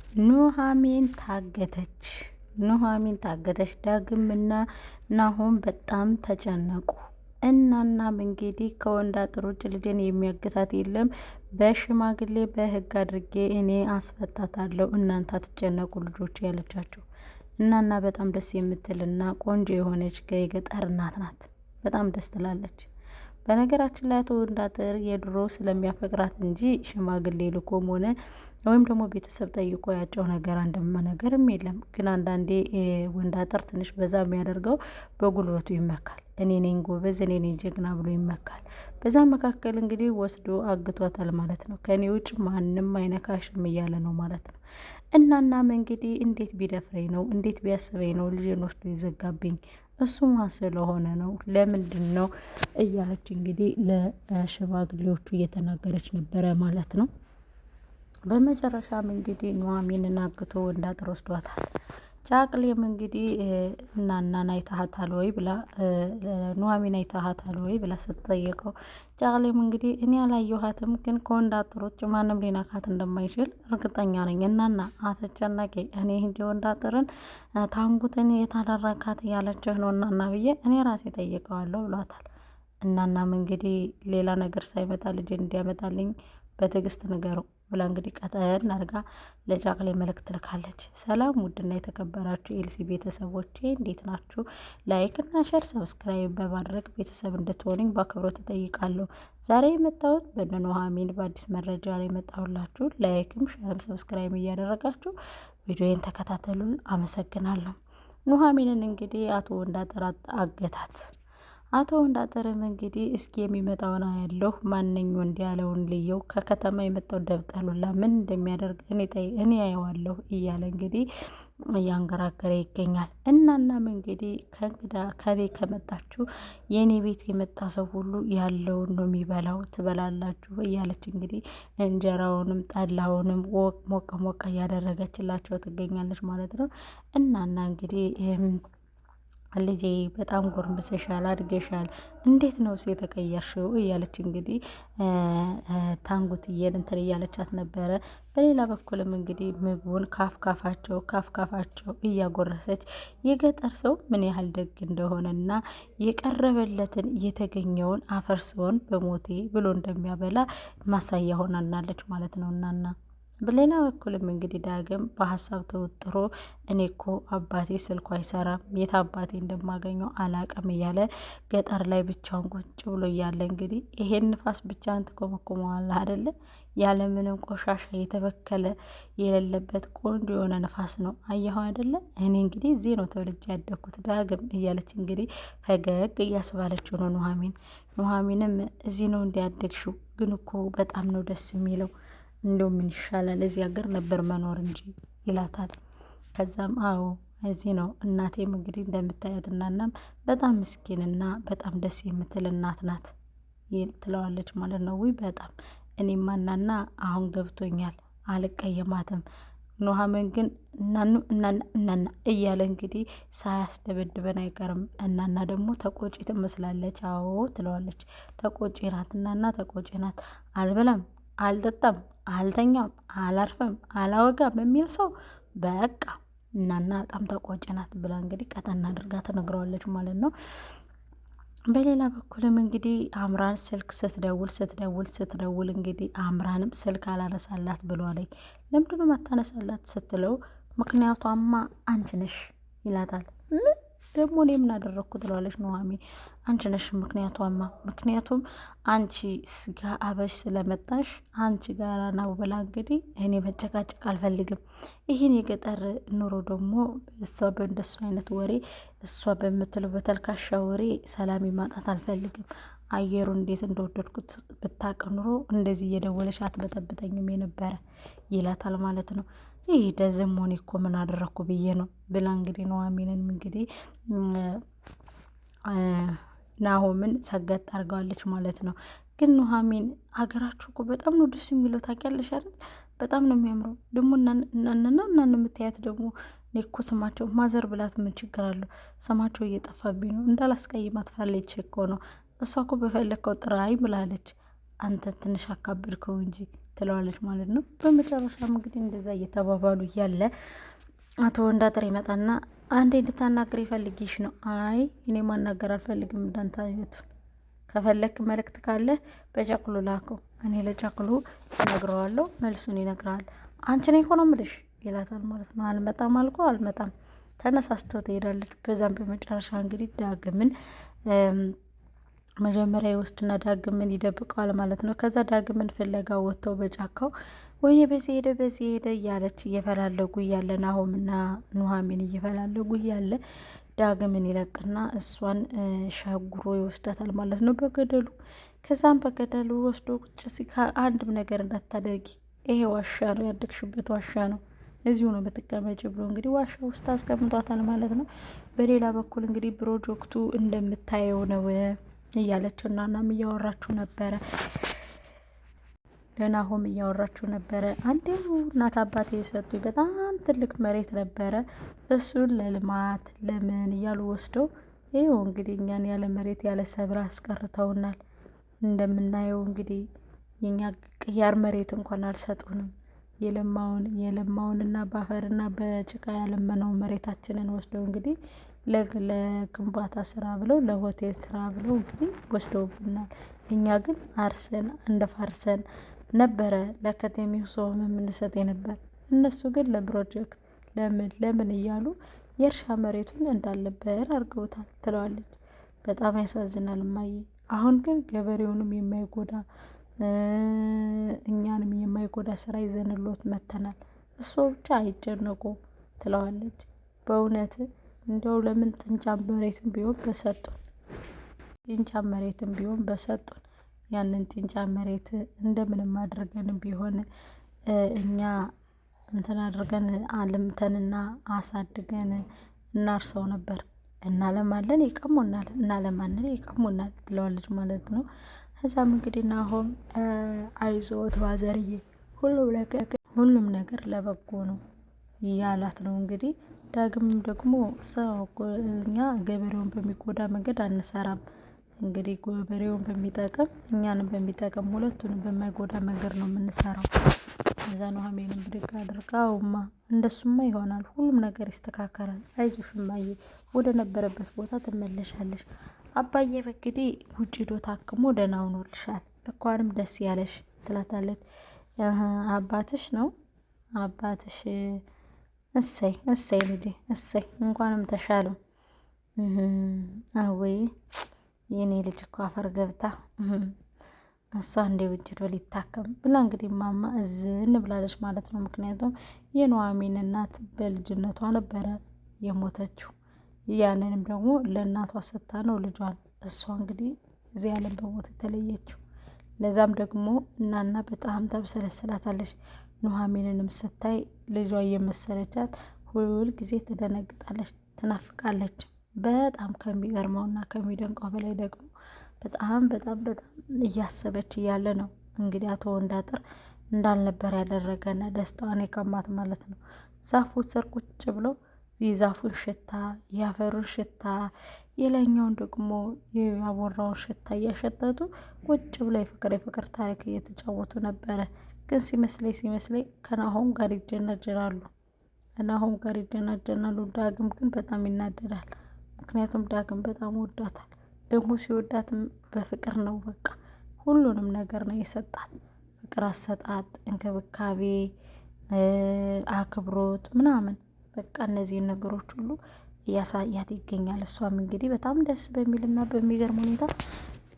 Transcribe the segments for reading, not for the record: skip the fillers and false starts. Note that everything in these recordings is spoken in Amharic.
ኑሃሚን ታገተች። ዳግምና ናሆም በጣም ተጨነቁ። እናም እንግዲህ ከወንድ አጥር ውጭ ልጅን የሚያግታት የለም፣ በሽማግሌ በህግ አድርጌ እኔ አስፈታታለሁ፣ እናንተ አትጨነቁ ልጆች ያለቻቸው እናና በጣም ደስ የምትልና ቆንጆ የሆነች የገጠር እናት ናት። በጣም ደስ ትላለች። በነገራችን ላይ አቶ ወንዳጥር የድሮ ስለሚያፈቅራት እንጂ ሽማግሌ ልኮም ሆነ ወይም ደግሞ ቤተሰብ ጠይቆ ያጨው ነገር አንድም ነገርም የለም። ግን አንዳንዴ ወንዳጥር ትንሽ በዛ የሚያደርገው በጉልበቱ ይመካል። እኔ ነኝ ጎበዝ፣ እኔ ነኝ ጀግና ብሎ ይመካል። በዛ መካከል እንግዲህ ወስዶ አግቷታል ማለት ነው። ከኔ ውጭ ማንም አይነካሽም እያለ ነው ማለት ነው። እናም እንግዲህ እንዴት ቢደፍረኝ ነው፣ እንዴት ቢያስበኝ ነው ልጅን ወስዶ ይዘጋብኝ፣ እሱማ ስለሆነ ነው፣ ለምንድን ነው እያለች እንግዲህ ለሽማግሌዎቹ እየተናገረች ነበረ ማለት ነው። በመጨረሻም እንግዲህ ኑሃሚንን አግቶ ወንዳጥር ወስዷታል። ጫቅሌም እንግዲህ እናናን አይተሃታል ወይ ብላ ኑሃሚን አይተሃታል ወይ ብላ ስትጠየቀው ጫቅሌም እንግዲህ እኔ አላየኋትም፣ ግን ከወንዳጥር ውጭ ማንም ሊነካት እንደማይችል እርግጠኛ ነኝ። እናና አስጨናቂ እኔ እንጂ ወንዳጥርን ታንጉትን የታደረካት ያለችህ ነው እናና ብዬ እኔ ራሴ ጠይቀዋለሁ ብሏታል። እናናም እንግዲህ ሌላ ነገር ሳይመጣ ልጅ እንዲያመጣልኝ በትዕግስት ንገረው ብላ እንግዲህ ቀጠን አድርጋ ለጫቅሌ መልእክት ልካለች። ሰላም ውድና የተከበራችሁ ኤልሲ ቤተሰቦቼ እንዴት ናችሁ? ላይክ እና ሸር ሰብስክራይብ በማድረግ ቤተሰብ እንድትሆኑኝ በአክብሮት እጠይቃለሁ። ዛሬ የመጣሁት በእነ ኑሃሚን በአዲስ መረጃ ላይ መጣሁላችሁ። ላይክም ሸርም ሰብስክራይብ እያደረጋችሁ ቪዲዮን ተከታተሉን። አመሰግናለሁ። ኑሃሚንን እንግዲህ አቶ ወንዳጥር አገታት። አቶ ወንዳጥርም እንግዲህ እስኪ የሚመጣውን አያለሁ፣ ማንኝ ወንድ ያለውን ልየው፣ ከከተማ የመጣው ደብጠሉላ ምን እንደሚያደርግ እኔ አየዋለሁ እያለ እንግዲህ እያንገራገረ ይገኛል። እናም እንግዲህ ከእንግዳ ከኔ ከመጣችሁ የእኔ ቤት የመጣ ሰው ሁሉ ያለውን ነው የሚበላው፣ ትበላላችሁ እያለች እንግዲህ እንጀራውንም ጠላውንም ሞቀ ሞቀ እያደረገችላቸው ትገኛለች ማለት ነው። እናና እንግዲህ ልጄ በጣም ጎርምሰሻል፣ አድገሻል፣ እንዴት ነው የተቀየርሽው እያለች እንግዲህ ታንጉትዬን እንትን እያለቻት ነበረ። በሌላ በኩልም እንግዲህ ምግቡን ካፍካፋቸው እያጎረሰች የገጠር ሰው ምን ያህል ደግ እንደሆነና የቀረበለትን የተገኘውን አፈርስውን በሞቴ ብሎ እንደሚያበላ ማሳያ ሆናናለች ማለት ነው እናና በሌላ በኩልም እንግዲህ ዳግም በሀሳብ ተወጥሮ እኔ እኮ አባቴ ስልኩ አይሰራም፣ የት አባቴ እንደማገኘው አላቅም እያለ ገጠር ላይ ብቻውን ቁጭ ብሎ እያለ እንግዲህ ይሄን ንፋስ ብቻን ትኮመኩመዋለህ አይደለ? ያለምንም ቆሻሻ የተበከለ የሌለበት ቆንጆ የሆነ ንፋስ ነው። አየኸው አይደለ? እኔ እንግዲህ እዚህ ነው ተወልጄ ያደግኩት ዳግም እያለች እንግዲህ ፈገግ እያስባለችው ነው ኑሃሚንም እዚህ ነው እንዲያደግሽው፣ ግን እኮ በጣም ነው ደስ የሚለው፣ እንደው ምን ይሻላል እዚህ ሀገር ነበር መኖር እንጂ ይላታል። ከዛም አዎ እዚህ ነው፣ እናቴም እንግዲህ እንደምታያት እናናም በጣም ምስኪንና በጣም ደስ የምትል እናት ናት ትለዋለች ማለት ነው። ውይ በጣም እኔማ እናና አሁን ገብቶኛል፣ አልቀየማትም። ኑሃሚን ግን እናና እያለ እንግዲህ ሳያስደበድበን አይቀርም። እናና ደግሞ ተቆጪ ትመስላለች። አዎ ትለዋለች። ተቆጪ ናት እናና ተቆጪ ናት። አልበላም፣ አልጠጣም፣ አልተኛም፣ አላርፍም፣ አላወጋም የሚል ሰው በቃ እናና በጣም ተቆጪ ናት ብላ እንግዲህ ቀጠና አድርጋ ትነግረዋለች ማለት ነው። በሌላ በኩልም እንግዲህ አምራን ስልክ ስትደውል እንግዲህ አምራንም ስልክ አላነሳላት ብሏለኝ። ለምንድነው ማታነሳላት ስትለው ምክንያቷማ አንቺ ነሽ ይላታል። ምን ደግሞ እኔ ምን አደረግኩ ትለዋለች ኑሃሚን። አንቺ ነሽ ምክንያቱም አንቺ ስጋ አበሽ ስለመጣሽ አንቺ ጋራ ነው ብላ እንግዲህ እኔ መጨቃጨቅ አልፈልግም። ይህን የገጠር ኑሮ ደግሞ እሷ በእንደሱ አይነት ወሬ እሷ በምትለው በተልካሻ ወሬ ሰላም ማጣት አልፈልግም። አየሩ እንዴት እንደወደድኩት ብታውቅ ኑሮ እንደዚህ እየደወለች አትበጠብጠኝም የነበረ ይላታል ማለት ነው። ይህ ደዘሞኔ እኮ ምን አደረግኩ ብዬ ነው ብላ እንግዲህ ኑሃሚንን እንግዲህ ናሆምን ሰገጥ አድርገዋለች ማለት ነው። ግን ኑሃሚን ሀገራችሁ እኮ በጣም ነው ደስ የሚለው ታውቂያለሽ አይደል? በጣም ነው የሚያምረው። ደግሞ እናን የምታያት ደግሞ እኔ እኮ ስማቸው ማዘር ብላት ምን ችግር አለው? ስማቸው እየጠፋብኝ ነው እንዳላስቀይማት ፈለች እኮ ነው። እሷ እኮ በፈለግከው ጥራይ ብላለች። አንተ ትንሽ አካበድከው እንጂ ትለዋለች ማለት ነው። በመጨረሻም እንግዲህ እንደዛ እየተባባሉ እያለ አቶ ወንዳጥር ይመጣና አንዴ እንድታናግር ይፈልጊሽ ነው። አይ እኔ ማናገር አልፈልግም እንዳንተ አይነቱን፣ ከፈለክ መልእክት ካለ በጨቅሎ ላከው፣ እኔ ለጨቅሎ እነግረዋለሁ፣ መልሱን ይነግራል። አንቺ ነኝ እኮ ነው የምልሽ ይላታል ማለት ነው። አልመጣም አልኩ አልመጣም፣ ተነሳስተው ትሄዳለች። በዛም በመጨረሻ እንግዲህ ዳግምን መጀመሪያ ይወስድና ዳግምን ይደብቀዋል ማለት ነው። ከዛ ዳግምን ፍለጋ ወጥተው በጫካው ወይኔ በዚህ ሄደ እያለች እየፈላለጉ እያለ ናሆምና ኑሐሚን እየፈላለጉ እያለ ዳግምን ይለቅና እሷን ሻጉሮ ይወስዳታል ማለት ነው በገደሉ። ከዛም በገደሉ ወስዶ ቁጭ ሲካ አንድም ነገር እንዳታደርጊ፣ ይሄ ዋሻ ነው ያደግሽበት ዋሻ ነው፣ እዚሁ ነው በተቀመጭ ብሎ እንግዲህ ዋሻ ውስጥ አስቀምጧታል ማለት ነው። በሌላ በኩል እንግዲህ ፕሮጀክቱ እንደምታየው ነው እያለችው እናም እያወራችሁ ነበረ፣ ለናሆም እያወራችሁ ነበረ። አንዴው እናት አባቴ የሰጡኝ በጣም ትልቅ መሬት ነበረ፣ እሱን ለልማት ለምን እያሉ ወስደው ይኸው እንግዲህ እኛን ያለ መሬት ያለ ሰብር አስቀርተውናል። እንደምናየው እንግዲህ የኛ ቅያር መሬት እንኳን አልሰጡንም። የለማውንና በአፈርና በጭቃ ያለመነው መሬታችንን ወስደው እንግዲህ ለግንባታ ስራ ብለው ለሆቴል ስራ ብለው እንግዲህ ወስደውብናል። እኛ ግን አርሰን እንደፋርሰን ነበረ ለከተሜው ሰውም የምንሰጥ ነበር። እነሱ ግን ለፕሮጀክት ለምን እያሉ የእርሻ መሬቱን እንዳለበር አድርገውታል ትለዋለች። በጣም ያሳዝናል እማዬ። አሁን ግን ገበሬውንም የማይጎዳ እኛንም የማይጎዳ ስራ ይዘንሎት መተናል። እሱ ብቻ አይጨነቁ ትለዋለች። በእውነት እንደው ለምን ጥንጫ መሬትም ቢሆን በሰጡን፣ ጥንጫ መሬትም ቢሆን በሰጡን፣ ያንን ጥንጫ መሬት እንደምንም አድርገን ቢሆን እኛ እንትን አድርገን አልምተንና አሳድገን እናርሰው ነበር። እናለማለን ይቀሙናል፣ እናለማለን ይቀሙናል ትለዋለች ማለት ነው። ከዛም እንግዲህ ናሆም አይዞት ባዘርዬ ሁሉም ነገር ለበጎ ነው ያላት ነው። እንግዲህ ዳግም ደግሞ እኛ ገበሬውን በሚጎዳ መንገድ አንሰራም፣ እንግዲህ ገበሬውን በሚጠቅም እኛንም በሚጠቅም ሁለቱንም በማይጎዳ መንገድ ነው የምንሰራው። እዛ ኑሐሚንም ብድግ አድርጋ አውማ እንደሱማ ይሆናል፣ ሁሉም ነገር ይስተካከላል፣ አይዞሽ እማዬ፣ ወደ ነበረበት ቦታ ትመለሻለሽ። አባዬ እንግዲህ ውጭ ዶ ታክሞ ደህና ሆኖልሻል፣ እንኳንም ደስ ያለሽ ትላታለች። አባትሽ ነው አባትሽ? እሰይ እሰይ ልጄ እሰይ፣ እንኳንም ተሻለው። አወይ የኔ ልጅ እኮ አፈር ገብታ እሷ እንደ ውጭ ዶ ሊታከም ብላ እንግዲህ ማማ እዝን ብላለች ማለት ነው። ምክንያቱም የኑሐሚን እናት በልጅነቷ ነበረ የሞተችው። ያንንም ደግሞ ለእናቷ ሰጥታ ነው ልጇን እሷ እንግዲህ እዚህ ያለን በሞት የተለየችው። ለዛም ደግሞ እናና በጣም ተብሰለስላታለች። ኑሐሚንንም ስታይ ልጇ እየመሰለቻት ሁል ጊዜ ትደነግጣለች፣ ትናፍቃለች። በጣም ከሚገርመውና ከሚደንቀው በላይ ደግሞ በጣም እያሰበች እያለ ነው እንግዲህ አቶ ወንዳጥር እንዳልነበር ያደረገና ደስታዋን የቀማት ማለት ነው። ዛፉ ስር ቁጭ ብለው የዛፉን ሽታ የአፈሩን ሽታ የላይኛውን ደግሞ የአቦራውን ሽታ እያሸተቱ ቁጭ ብለው የፍቅር ታሪክ እየተጫወቱ ነበረ። ግን ሲመስለኝ ከናሆም ጋር ይጀናጀናሉ። ዳግም ግን በጣም ይናደዳል። ምክንያቱም ዳግም በጣም ወዷታል። ደግሞ ሲወዳትም በፍቅር ነው። በቃ ሁሉንም ነገር ነው የሰጣት። ፍቅር አሰጣጥ፣ እንክብካቤ፣ አክብሮት ምናምን በቃ እነዚህን ነገሮች ሁሉ እያሳያት ይገኛል። እሷም እንግዲህ በጣም ደስ በሚልና በሚገርም ሁኔታ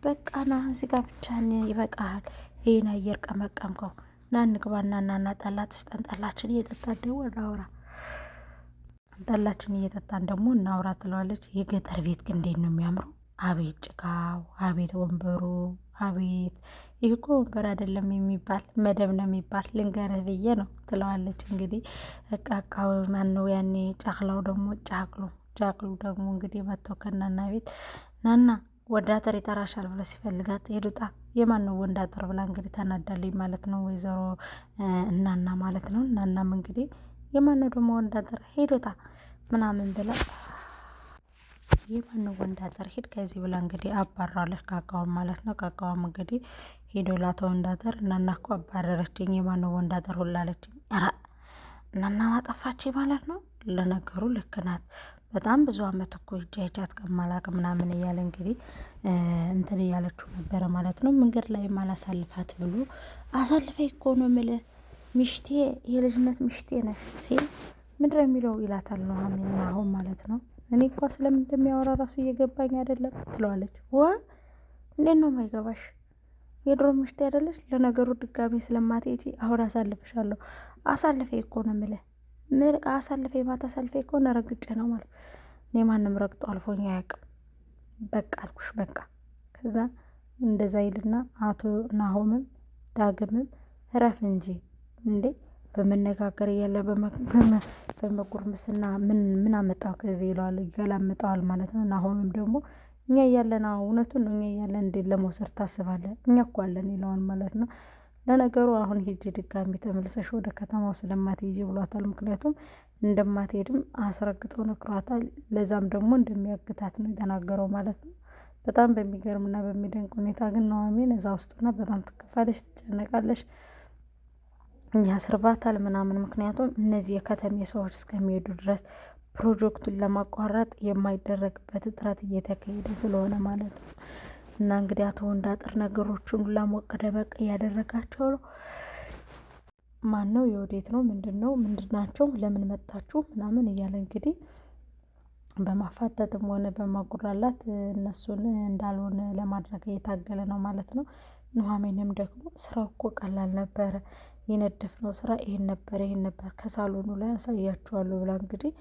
በቃ ና እዚህ ጋር ብቻህን ይበቃሃል፣ ይህን አየር ቀመቀምከው፣ ና እንግባና እናና ጠላ ትስጠን፣ ጠላችን እየጠጣን ደግሞ እናውራ፣ ጠላችን እየጠጣን ደግሞ እናውራ ትለዋለች። የገጠር ቤት ግን እንዴት ነው የሚያምረው! አቤት ጭቃው፣ አቤት ወንበሩ፣ አቤት ይህ እኮ ወንበር አይደለም የሚባል መደብ ነው የሚባል ልንገርህ ብዬ ነው ትለዋለች። እንግዲህ እቃቃው ማነው ያኔ ጫቅላው ደግሞ ጫቅሉ ደግሞ እንግዲህ መጥቶ ከናና ቤት ናና ወንዳጥር ይጠራሻል ብሎ ሲፈልጋት ሄዱጣ የማን ነው ወንዳጥር ብላ እንግዲህ ተናዳለኝ ማለት ነው ወይዘሮ እናና ማለት ነው። እናናም እንግዲህ የማን ነው ደግሞ ወንዳጥር ሄዱጣ ምናምን ብላ የማን ነው ወንዳጥር ሂድ ከዚህ ብላ እንግዲህ አባራለች ካካዋን ማለት ነው። ካካዋም እንግዲህ ሄዶላት ወንዳጠር እናና እኮ አባረረችኝ የማነው ወንዳጠር ሁላለችኝ። ኧረ እናና ማጠፋች ማለት ነው። ለነገሩ ልክ ናት። በጣም ብዙ አመት እኮ እጃቻት ከማላቅ ምናምን እያለ እንግዲህ እንትን እያለችው ነበረ ማለት ነው። መንገድ ላይ ማላሳልፋት ብሎ አሳልፈ እኮ ነው የምልህ ሚሽቴ የልጅነት ሚሽቴ ነሽ ሲል ምንድነው የሚለው ይላታል ኑሃሚን አሁን ማለት ነው። እኔ እኮ ስለምን እንደሚያወራ ራሱ እየገባኝ አይደለም ትለዋለች። እንዴት ነው የማይገባሽ? የድሮ ሚሽቴ አይደለሽ? ለነገሩ ድጋሜ ስለማትሄጂ አሁን አሳልፍሻለሁ። አሳልፌ እኮ ነው የምልህ አሳልፌ ማታሳልፌ እኮ ረግጬ ነው ማለት። እኔ ማንም ረግጦ አልፎኝ አያውቅም። በቃ አልኩሽ በቃ። ከዛ እንደዛ ይልና አቶ ናሆምም ዳግምም እረፍ እንጂ እንዴ በመነጋገር እያለ በመጉርምስና ምን አመጣው ከዚህ ይለዋል፣ ይገላምጠዋል ማለት ነው። ናሆምም ደግሞ እኛ እያለን እውነቱን ነው እኛ እያለን እንዴት ለመውሰድ ታስባለን? እኛ እኮ አለን ይለዋል ማለት ነው። ለነገሩ አሁን ሂጂ ድጋሚ ተመልሰሽ ወደ ከተማው ስለማትሄጂ ብሏታል። ምክንያቱም እንደማትሄድም አስረግጦ ነግሯታል። ለዛም ደግሞ እንደሚያግታት ነው የተናገረው ማለት ነው። በጣም በሚገርምና በሚደንቅ ሁኔታ ግን ኑሃሚን እዛ ውስጥ ሆና በጣም ትከፋለች፣ ትጨነቃለች፣ ያስርባታል ምናምን። ምክንያቱም እነዚህ የከተሜ ሰዎች እስከሚሄዱ ድረስ ፕሮጀክቱን ለማቋረጥ የማይደረግበት ጥረት እየተካሄደ ስለሆነ ማለት ነው። እና እንግዲህ አቶ ወንዳጥር ነገሮቹን ሁላ ሞቅ ደመቅ እያደረጋቸው ነው። ማን ነው የወዴት ነው ምንድናቸው ለምን መጣችሁ ምናምን እያለ እንግዲህ በማፋጠጥም ሆነ በማጉራላት እነሱን እንዳልሆነ ለማድረግ እየታገለ ነው ማለት ነው። ኑሃሚንም ደግሞ ስራው እኮ ቀላል ነበረ፣ የነደፍነው ስራ ይሄን ነበር ከሳሎኑ ላይ ያሳያችኋለሁ ብላ እንግዲህ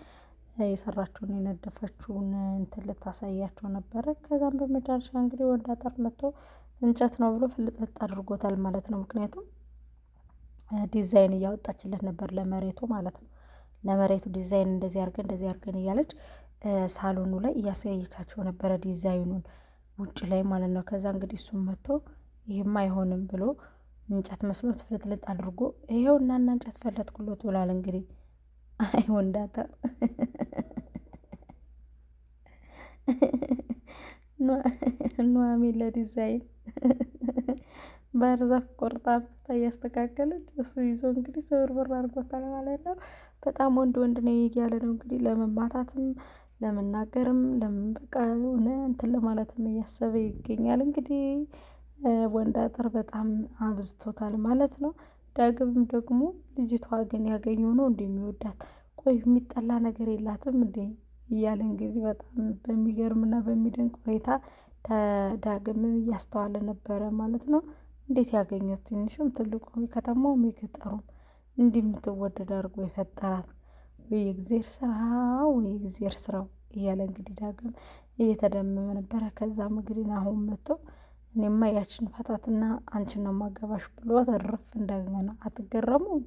የሰራችውን የነደፈችውን እንትን ልታሳያቸው ነበረ። ከዛም በመጨረሻ እንግዲህ ወንዳጠር መጥቶ እንጨት ነው ብሎ ፍልጥልጥ አድርጎታል ማለት ነው። ምክንያቱም ዲዛይን እያወጣችለት ነበር ለመሬቱ ማለት ነው። ለመሬቱ ዲዛይን እንደዚህ አድርገን እያለች ሳሎኑ ላይ እያሳየቻቸው ነበረ ዲዛይኑን ውጭ ላይ ማለት ነው። ከዛ እንግዲህ እሱም መጥቶ ይህም አይሆንም ብሎ እንጨት መስሎት ፍልጥልጥ አድርጎ ይሄው እናና እንጨት ፈለጥኩሎት ብሏል። እንግዲህ አይ ወንዳጠር ኑሃሚን ለዲዛይን ባህር ዛፍ ቆርጣ እያስተካከለች እሱ ይዞ እንግዲህ ስብርብር አድርጎታል ማለት ነው። በጣም ወንድ ነው እያለ ነው እንግዲህ ለመማታትም ለመናገርም ለምን በቃ ሆነ እንትን ለማለትም እያሰበ ይገኛል። እንግዲህ ወንዳጠር በጣም አብዝቶታል ማለት ነው። ዳግምም ደግሞ ልጅቷ ግን ያገኘው ነው እንደሚወዳት ቆይ የሚጠላ ነገር የላትም እንዴ እያለ እንግዲህ በጣም በሚገርምና በሚደንቅ ሁኔታ ዳግምም እያስተዋለ ነበረ ማለት ነው። እንዴት ያገኘት ትንሹም ትልቁም የከተማውም የገጠሩም እንዲህ የምትወደድ አድርጎ የፈጠራት ወይ የእግዜር ስራው እያለ እንግዲህ ዳግም እየተደመመ ነበረ። ከዛም እንግዲህ ናሆም መጥቶ እኔማ ያችን ፈታትና አንቺን ነው ማገባሽ ብሎ እርፍ እንደገና። አትገረሙም?